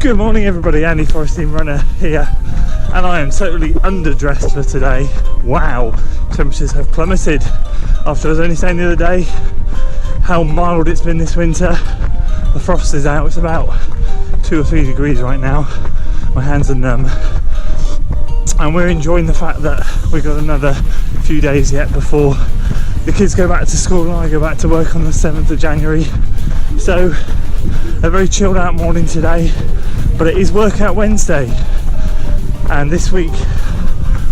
Good morning everybody, Andy Forest Team Runner here, and I am totally underdressed for today. Wow, temperatures have plummeted after I was only saying the other day how mild it's been this winter. The frost is out, it's about 2 or 3 degrees right now. My hands are numb, and we're enjoying the fact that we've got another few days yet before the kids go back to school and I go back to work on the 7th of January. So a very chilled out morning today, but it is workout Wednesday, and this week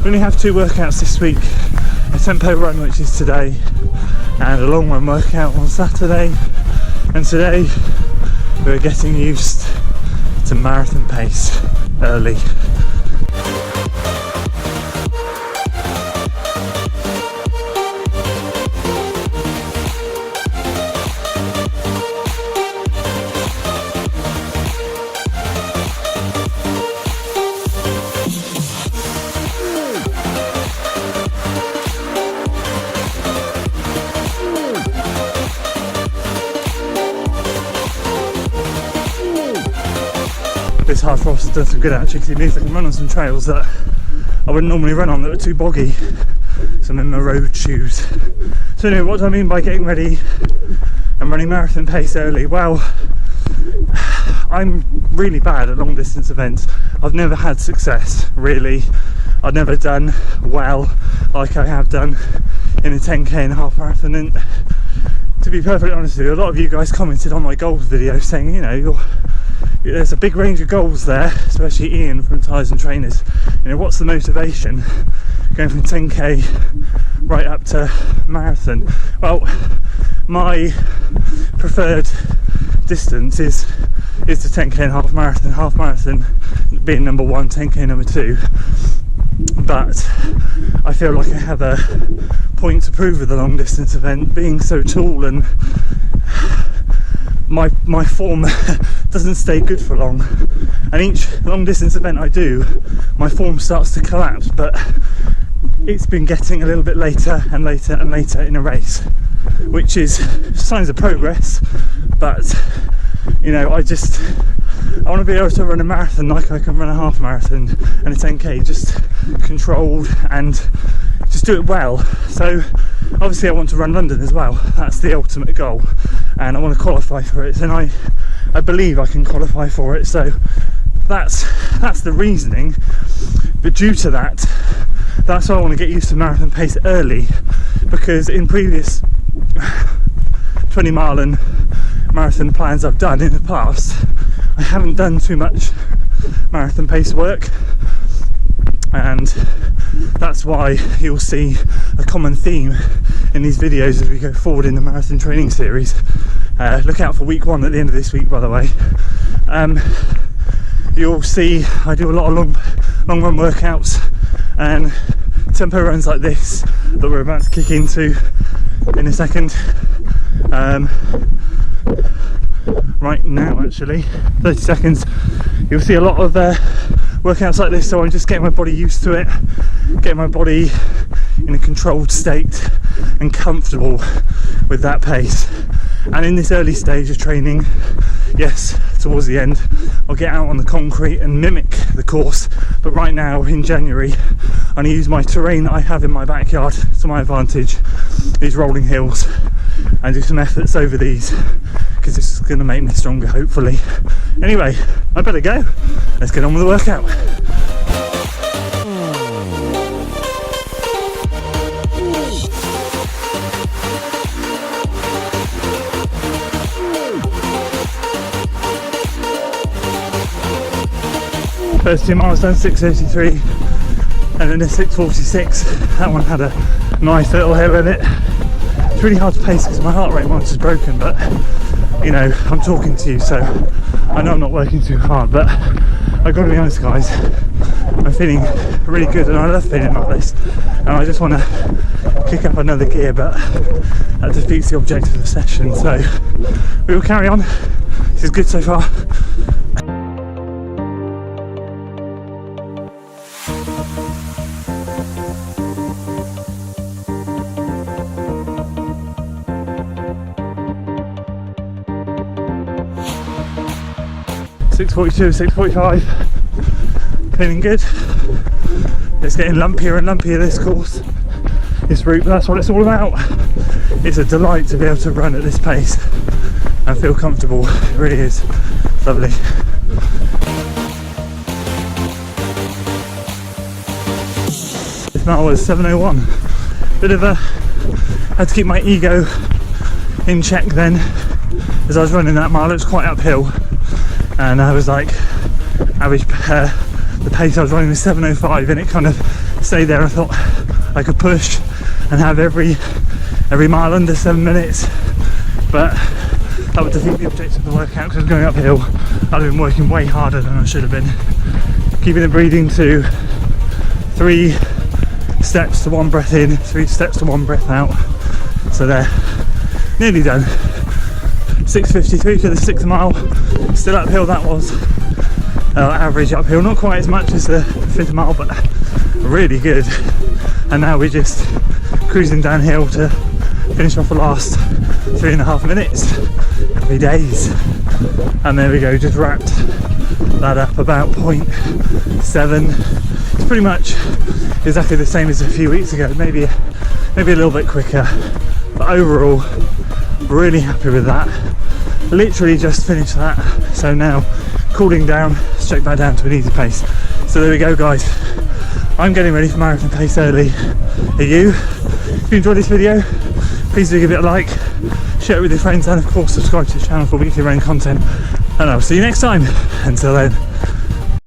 we only have 2 workouts this week: a tempo run, which is today, and a long run workout on Saturday. And today we're getting used to marathon pace early. This hard frost has done some good actually, because it means I can run on some trails that I wouldn't normally run on, that are too boggy, so I'm in my road shoes. So anyway, what do I mean by getting ready and running marathon pace early? Well, I'm really bad at long distance events. I've never had success, really. I've never done well like I have done in a 10k and a half marathon. And to be perfectly honest with you, a lot of you guys commented on my goals video saying, you know, there's a big range of goals there, especially Ian from Tyres and Trainers. You know, what's the motivation going from 10k right up to marathon? Well, my preferred distance is the 10k and half marathon being number 1, 10k number 2. But I feel like I have a point to prove with the long distance event, being so tall, and my form doesn't stay good for long, and each long distance event I do, my form starts to collapse. But it's been getting a little bit later and later and later in a race, which is signs of progress. But you know, I want to be able to run a marathon like I can run a half marathon and a 10k, just controlled and just do it well. So obviously I want to run London as well. That's the ultimate goal, and I want to qualify for it, and I believe I can qualify for it. So that's the reasoning. But due to that's why I want to get used to marathon pace early, because in previous 20 mile and marathon plans I've done in the past, I haven't done too much marathon pace work, and that's why you'll see a common theme in these videos as we go forward in the marathon training series. Look out for week 1 at the end of this week, by the way. You'll see I do a lot of long run workouts and tempo runs like this that we're about to kick into in a second. Right now, actually, 30 seconds. You'll see a lot of workouts like this, so I'm just getting my body used to it, getting my body in a controlled state and comfortable with that pace. And in this early stage of training, yes, towards the end, I'll get out on the concrete and mimic the course. But right now, in January, I'm going to use my terrain that I have in my backyard to my advantage, these rolling hills, and do some efforts over these, because this is going to make me stronger, hopefully. Anyway, I better go. Let's get on with the workout. First 2 miles done 6:33, and then a 6:46. That one had a nice little hill in it. It's really hard to pace because my heart rate monitor's broken, but you know, I'm talking to you, so I know I'm not working too hard. But I've got to be honest, guys, I'm feeling really good, and I love feeling like this, and I just want to kick up another gear, but that defeats the objective of the session. So we will carry on. This is good so far. 6:42, 6:45. Feeling good. It's getting lumpier and lumpier, this course, this route, but that's what it's all about. It's a delight to be able to run at this pace and feel comfortable. It really is lovely. This mile was 7:01. Bit of a, had to keep my ego in check then as I was running that mile. It was quite uphill, and I was like, the pace I was running was 7:05, and it kind of stayed there. I thought I could push and have every mile under 7 minutes, but that would defeat the objective of the workout because I was going uphill. I'd have been working way harder than I should have been. Keeping the breathing to 3 steps to 1 breath in, 3 steps to 1 breath out. So they're nearly done. 6:53 for the 6th mile. Still uphill, that was. Average uphill, not quite as much as the 5th mile, but really good. And now we're just cruising downhill to finish off the last 3.5 minutes. Happy days. And there we go, just wrapped that up about 0.7. It's pretty much exactly the same as a few weeks ago, maybe a little bit quicker, but overall really happy with that. Literally just finished that, so now cooling down, straight back down to an easy pace. So there we go, guys. I'm getting ready for marathon pace early. Are you? If you enjoyed this video, please do give it a like, share it with your friends, and of course subscribe to the channel for weekly running content. And I'll see you next time. Until then,